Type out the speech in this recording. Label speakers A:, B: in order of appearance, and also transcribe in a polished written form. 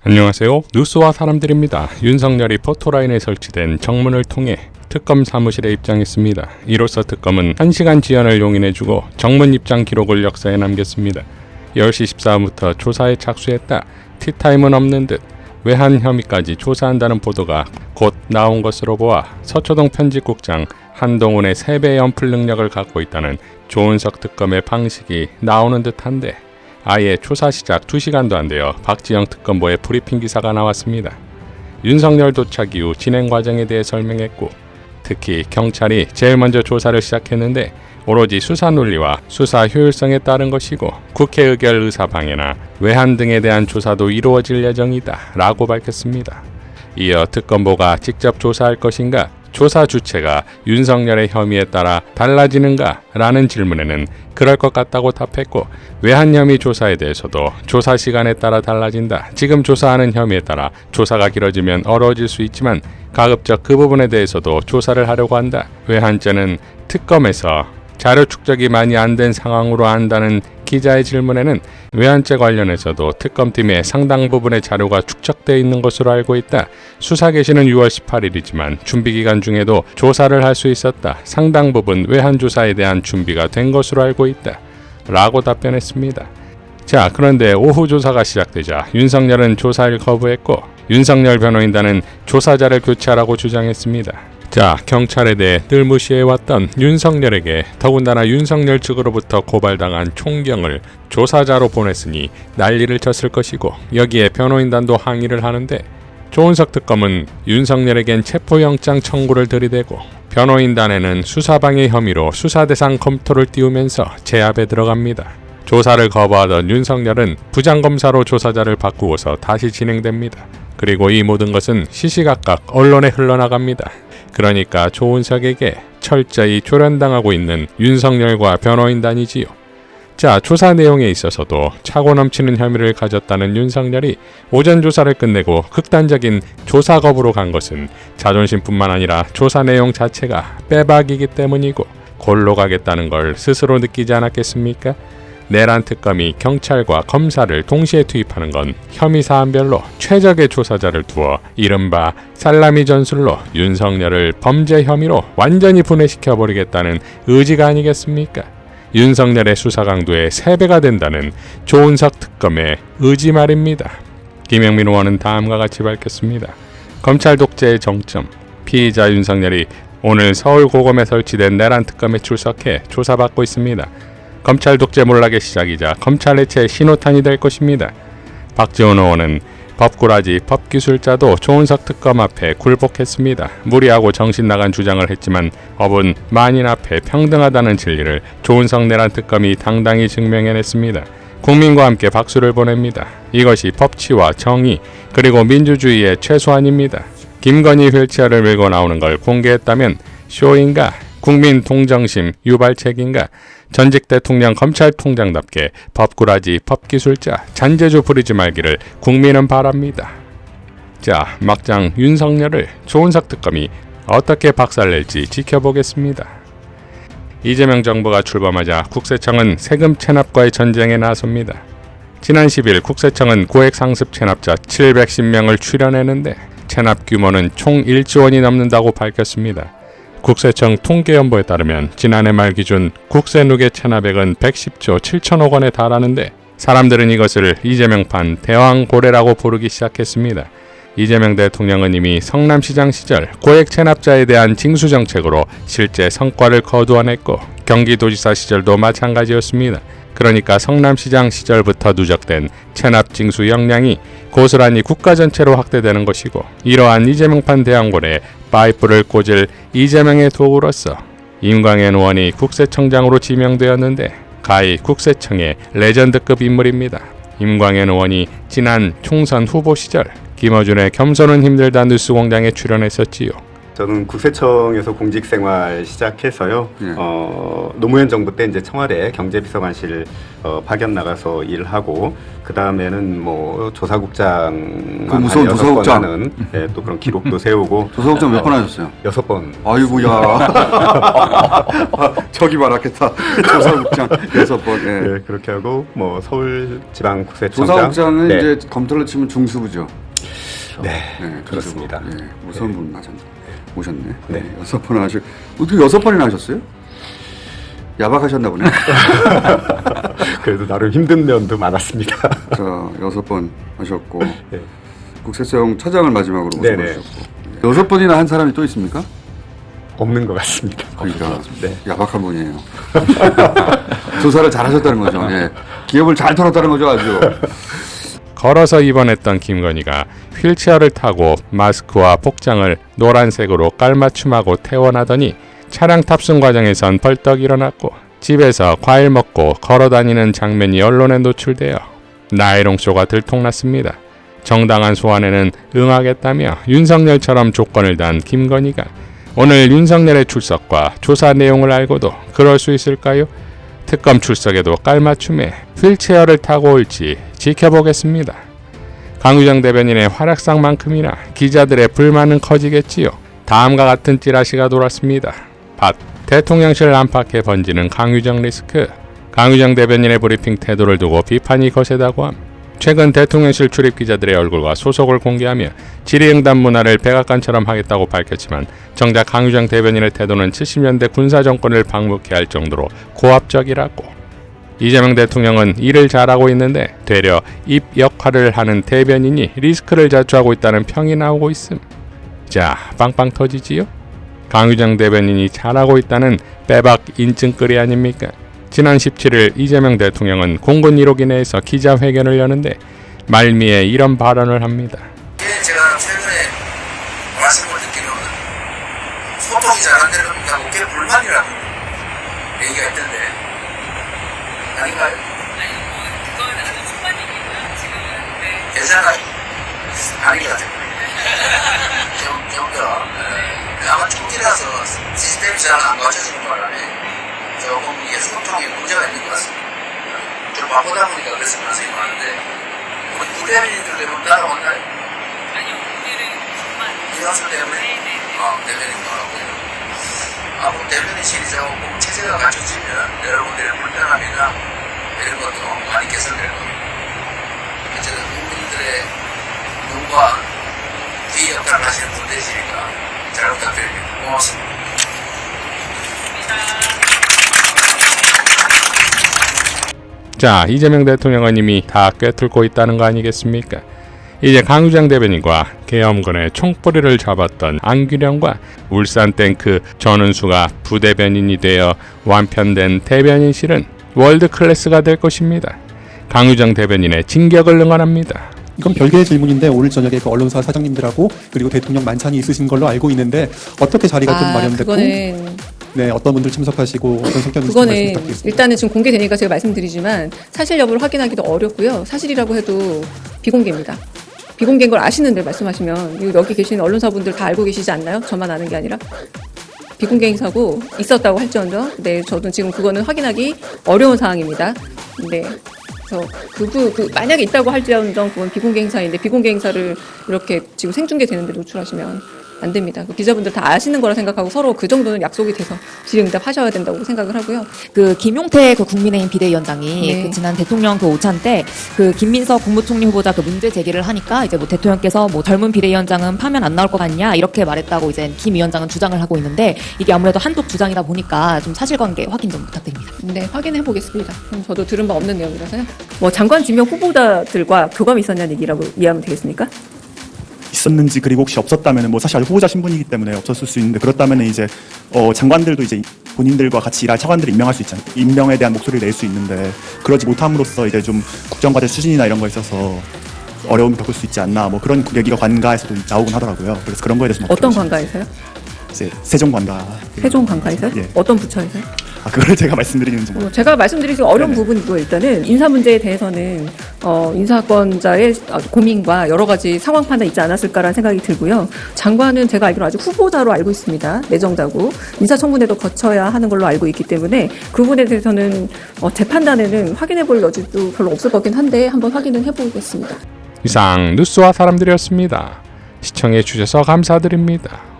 A: 안녕하세요. 뉴스와 사람들입니다. 윤석열이 포토라인에 설치된 정문을 통해 특검 사무실에 입장했습니다. 이로써 특검은 1시간 지연을 용인해주고 정문 입장 기록을 역사에 남겼습니다. 10시 14분부터 조사에 착수했다. 티타임은 없는 듯 외환 혐의까지 조사한다는 보도가 곧 나온 것으로 보아 서초동 편집국장 한동훈의 3배의 연플 능력을 갖고 있다는 조은석 특검의 방식이 나오는 듯한데 아예 조사 시작 2시간도 안 되어 박지영 특검보의 브리핑 기사가 나왔습니다. 윤석열 도착 이후 진행 과정에 대해 설명했고 특히 경찰이 제일 먼저 조사를 시작했는데 오로지 수사 논리와 수사 효율성에 따른 것이고 국회 의결 의사 방해나 외환 등에 대한 조사도 이루어질 예정이다 라고 밝혔습니다. 이어 특검보가 직접 조사할 것인가, 조사 주체가 윤석열의 혐의에 따라 달라지는가 라는 질문에는 그럴 것 같다고 답했고 외환 혐의 조사에 대해서도 조사 시간에 따라 달라진다. 지금 조사하는 혐의에 따라 조사가 길어지면 어려워질 수 있지만 가급적 그 부분에 대해서도 조사를 하려고 한다. 외환죄는 특검에서 자료 축적이 많이 안 된 상황으로 한다는 기자의 질문에는 외환죄 관련해서도 특검팀에 상당 부분의 자료가 축적되어 있는 것으로 알고 있다. 수사 개시는 6월 18일이지만 준비기간 중에도 조사를 할 수 있었다. 상당 부분 외환 조사에 대한 준비가 된 것으로 알고 있다. 라고 답변했습니다. 자, 그런데 오후 조사가 시작되자 윤석열은 조사를 거부했고 윤석열 변호인단은 조사자를 교체하라고 주장했습니다. 자, 경찰에 대해 늘 무시해왔던 윤석열에게 더군다나 윤석열 측으로부터 고발당한 총경을 조사자로 보냈으니 난리를 쳤을 것이고 여기에 변호인단도 항의를 하는데 조은석 특검은 윤석열에겐 체포영장 청구를 들이대고 변호인단에는 수사방해 혐의로 수사대상 검토를 띄우면서 제압에 들어갑니다. 조사를 거부하던 윤석열은 부장검사로 조사자를 바꾸고서 다시 진행됩니다. 그리고 이 모든 것은 시시각각 언론에 흘러나갑니다. 그러니까 조은석에게 철저히 조련당하고 있는 윤석열과 변호인단이지요. 자, 조사 내용에 있어서도 차고 넘치는 혐의를 가졌다는 윤석열이 오전 조사를 끝내고 극단적인 조사 거부로 간 것은 자존심뿐만 아니라 조사 내용 자체가 빼박이기 때문이고 골로 가겠다는 걸 스스로 느끼지 않았겠습니까? 내란 특검이 경찰과 검사를 동시에 투입하는 건 혐의 사안별로 최적의 조사자를 두어 이른바 살라미 전술로 윤석열을 범죄 혐의로 완전히 분해시켜버리겠다는 의지가 아니겠습니까? 윤석열의 수사 강도의 3배가 된다는 조은석 특검의 의지 말입니다. 김영민 의원은 다음과 같이 밝혔습니다. 검찰 독재의 정점, 피의자 윤석열이 오늘 서울고검에 설치된 내란 특검에 출석해 조사받고 있습니다. 검찰 독재 몰락의 시작이자 검찰 해체의 신호탄이 될 것입니다. 박지원 의원은 법꾸라지 법기술자도 조은석 특검 앞에 굴복했습니다. 무리하고 정신 나간 주장을 했지만 법은 만인 앞에 평등하다는 진리를 조은석 내란 특검이 당당히 증명해냈습니다. 국민과 함께 박수를 보냅니다. 이것이 법치와 정의 그리고 민주주의의 최소한입니다. 김건희 휠체어를 밀고 나오는 걸 공개했다면 쇼인가? 국민 동정심 유발책인가? 전직 대통령 검찰총장답게 법꾸라지 법기술자 잔재주 부리지 말기를 국민은 바랍니다. 자, 막장 윤석열을 조은석 특검이 어떻게 박살낼지 지켜보겠습니다. 이재명 정부가 출범하자 국세청은 세금 체납과의 전쟁에 나섭니다. 지난 10일 국세청은 고액 상습 체납자 710명을 추려내는데 체납 규모는 총 1조 원이 넘는다고 밝혔습니다. 국세청 통계연보에 따르면 지난해 말 기준 국세 누계 체납액은 110조 7천억 원에 달하는데 사람들은 이것을 이재명판 대왕고래라고 부르기 시작했습니다. 이재명 대통령은 이미 성남시장 시절 고액 체납자에 대한 징수 정책으로 실제 성과를 거두어냈고 경기도지사 시절도 마찬가지였습니다. 그러니까 성남시장 시절부터 누적된 체납 징수 역량이 고스란히 국가 전체로 확대되는 것이고 이러한 이재명판 대왕고래에 파이프를 꽂을 이재명의 도구로서 임광현 의원이 국세청장으로 지명되었는데 가히 국세청의 레전드급 인물입니다. 임광현 의원이 지난 총선 후보 시절 김어준의 겸손은 힘들다 뉴스공장에 출연했었지요.
B: 저는 국세청에서 공직 생활 시작해서요. 노무현 정부 때 이제 청와대 경제비서관실 파견 나가서 일하고 그 다음에는 뭐 조사국장
C: 그 무서운 조사국장
B: 하는 또 그런 기록도 세우고
C: 조사국장 몇 번 하셨어요?
B: 6번.
C: 아이고야. 저기 말았겠다. 조사국장 6번. 예.
B: 네, 그렇게 하고 뭐 서울지방국세청장.
C: 조사국장은
B: 네.
C: 이제 검토를 치면 중수부죠.
B: 네, 그렇습니다.
C: 예, 무서운 분 모셨네.
B: 네.
C: 6번 하시고 어떻게 6번이나 하셨어요? 야박하셨나 보네.
B: 그래도 나름 힘든 면도 많았습니다.
C: 자, 6번 하셨고
B: 네.
C: 국세청 차장을 마지막으로
B: 네네.
C: 모셔보셨고 6번이나 한 사람이 또 있습니까?
B: 없는 것 같습니다.
C: 그러니까
B: 네.
C: 야박한 분이에요. 조사를 잘하셨다는 거죠. 예. 기업을 잘 털었다는 거죠, 아주.
A: 걸어서 입원했던 김건희가 휠체어를 타고 마스크와 복장을 노란색으로 깔맞춤하고 퇴원하더니 차량 탑승 과정에선 벌떡 일어났고 집에서 과일 먹고 걸어다니는 장면이 언론에 노출되어 나이롱쇼가 들통났습니다. 정당한 소환에는 응하겠다며 윤석열처럼 조건을 단 김건희가 오늘 윤석열의 출석과 조사 내용을 알고도 그럴 수 있을까요? 특검 출석에도 깔맞춤에 휠체어를 타고 올지 지켜보겠습니다. 강유정 대변인의 활약상만큼이나 기자들의 불만은 커지겠지요. 다음과 같은 찌라시가 돌았습니다. 대통령실 안팎에 번지는 강유정 리스크. 강유정 대변인의 브리핑 태도를 두고 비판이 거세다고 함. 최근 대통령실 출입 기자들의 얼굴과 소속을 공개하며 질의응답 문화를 백악관처럼 하겠다고 밝혔지만 정작 강유정 대변인의 태도는 70년대 군사정권을 방북해 할 정도로 고압적이라고. 이재명 대통령은 일을 잘하고 있는데 되려 입 역할을 하는 대변인이 리스크를 자초하고 있다는 평이 나오고 있음. 자, 빵빵 터지지요? 강유정 대변인이 잘하고 있다는 빼박 인증글이 아닙니까? 지난 17일 이재명 대통령은 공군 1호기 내에서 기자회견을 여는데 말미에 이런 발언을 합니다.
D: 제가 최근에 말씀을 듣기로는 소통이 잘 안 되는 분하고 꽤 불만이라는 얘기가 있던데 아닌가요?
E: 아니 그거는 아주 순간 얘기고요. 지금은
D: 괜찮아요? 아닌 것 같아요. 아마 총기라서 시스템이 잘 안 맞춰지는 바람에 조금 이게 소통에 문제가 있는 것 같습니다. 좀 바쁘다 보니까 그래서 그런 생각이 많은데 우리 부대변인들 때문에 따라왔나요?
E: 아니요 오늘은 정말
D: 이화수 때문에?
E: 네네.
D: 대변인 나왔고요. 앞으로 대변인실이 조금 체제가 갖춰지면 여러분들의 불편함이나 이런 것도 많이 개선될 겁니다. 어쨌든 국민들의 눈과 귀 역할을 하시는 분들이시니까 잘 부탁드립니다. 고맙습니다.
A: 자, 이재명 대통령은 이미 다 꿰뚫고 있다는 거 아니겠습니까? 이제 강유정 대변인과 계엄군의 총뿌리를 잡았던 안규령과 울산탱크 전은수가 부대변인이 되어 완편된 대변인실은 월드 클래스가 될 것입니다. 강유정 대변인의 진격을 응원합니다.
F: 이건 별개의 질문인데 오늘 저녁에 그 언론사 사장님들하고 그리고 대통령 만찬이 있으신 걸로 알고 있는데 어떻게 자리가 좀 마련됐고
G: 그거는
F: 네 어떤 분들 참석하시고 어떤 성격인지 말씀
G: 그거는
F: 부탁드리겠습니다.
G: 일단은 지금 공개되니까 제가 말씀드리지만 사실 여부를 확인하기도 어렵고요. 사실이라고 해도 비공개입니다. 비공개인 걸 아시는데 말씀하시면 여기 계신 언론사분들 다 알고 계시지 않나요? 저만 아는 게 아니라 비공개 행사고 있었다고 할지언정 네 저도 지금 그거는 확인하기 어려운 상황입니다. 네. 그래서 만약에 있다고 할지언정 그건 비공개 행사인데 비공개 행사를 이렇게 지금 생중계되는데 노출하시면 안 됩니다. 기자분들 다 아시는 거라 생각하고 서로 그 정도는 약속이 돼서 질의응답 하셔야 된다고 생각을 하고요.
H: 그 김용태 그 국민의힘 비대위원장이
G: 네.
H: 그 지난 대통령 그 오찬 때 그 김민석 국무총리 후보자 그 문제 제기를 하니까 이제 뭐 대통령께서 뭐 젊은 비대위원장은 파면 안 나올 것 같냐 이렇게 말했다고 이제 김 위원장은 주장을 하고 있는데 이게 아무래도 한쪽 주장이다 보니까 좀 사실관계 확인 좀 부탁드립니다.
G: 네, 확인해 보겠습니다. 저도 들은 바 없는 내용이라서요. 뭐 장관 지명 후보자들과 교감이 있었냐는 얘기라고 이해하면 되겠습니까?
I: 있었는지 그리고 혹시 없었다면 뭐 사실 후보자 신분이기 때문에 없었을 수 있는데 그렇다면 이제 장관들도 이제 본인들과 같이 일할 차관들을 임명할 수 있잖아요. 임명에 대한 목소리를 낼 수 있는데 그러지 못함으로써 이제 좀 국정과제 수준이나 이런 거에 있어서 어려움을 겪을 수 있지 않나 뭐 그런 얘기가 관가에서도 나오곤 하더라고요. 그래서 그런 거에 대해서
G: 어떤 관가에서요?
I: 이제 세종관가.
G: 세종관가에서요?
I: 예.
G: 어떤 부처에서요?
I: 그걸 제가 말씀드리는지
G: 제가 말씀드리기 어려운
I: 네네.
G: 부분이고 일단은 인사 문제에 대해서는 인사권자의 고민과 여러 가지 상황 판단이 있지 않았을까라는 생각이 들고요. 장관은 제가 알기로 아직 후보자로 알고 있습니다. 내정자고 인사청문회도 거쳐야 하는 걸로 알고 있기 때문에 그 부분에 대해서는 제 판단에는 확인해볼 여지도 별로 없을 거긴 한데 한번 확인을 해보겠습니다.
A: 이상 뉴스와 사람들이었습니다. 시청해 주셔서 감사드립니다.